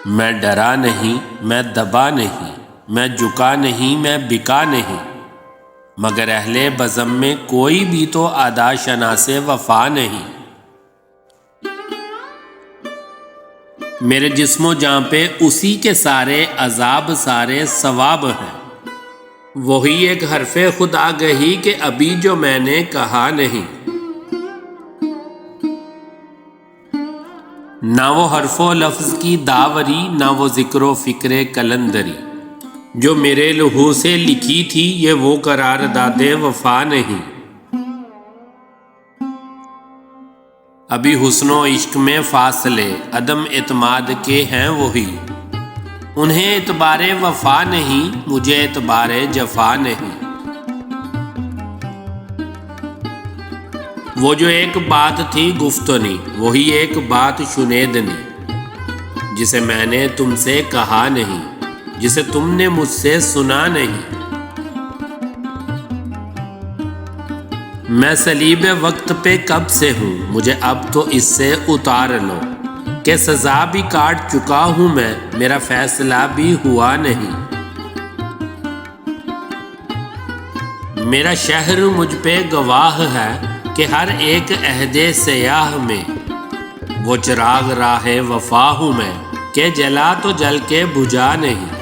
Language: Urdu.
میں ڈرا نہیں، میں دبا نہیں، میں جھکا نہیں، میں بکا نہیں، مگر اہل بزم میں کوئی بھی تو ادا شناس وفا نہیں۔ میرے جسم و جاں پہ اسی کے سارے عذاب سارے ثواب ہیں، وہی ایک حرف خدا گہی کہ ابھی جو میں نے کہا نہیں۔ نہ وہ حرف و لفظ کی داوری، نہ وہ ذکر و فکر کلندری، جو میرے لہو سے لکھی تھی یہ وہ قرارداد وفا نہیں۔ ابھی حسن و عشق میں فاصلے عدم اعتماد کے ہیں وہی، انہیں اعتبار وفا نہیں، مجھے اعتبار جفا نہیں۔ وہ جو ایک بات تھی گفتنی، وہی ایک بات شنیدنی، جسے میں نے تم سے کہا نہیں، جسے تم نے مجھ سے سنا نہیں۔ میں صلیب وقت پہ کب سے ہوں، مجھے اب تو اس سے اتار لو، کہ سزا بھی کاٹ چکا ہوں میں، میرا فیصلہ بھی ہوا نہیں۔ میرا شہر مجھ پہ گواہ ہے کہ ہر ایک عہد سیاہ میں، وہ چراغ راہ وفا ہوں میں، کہ جلا تو جل کے بجھا نہیں۔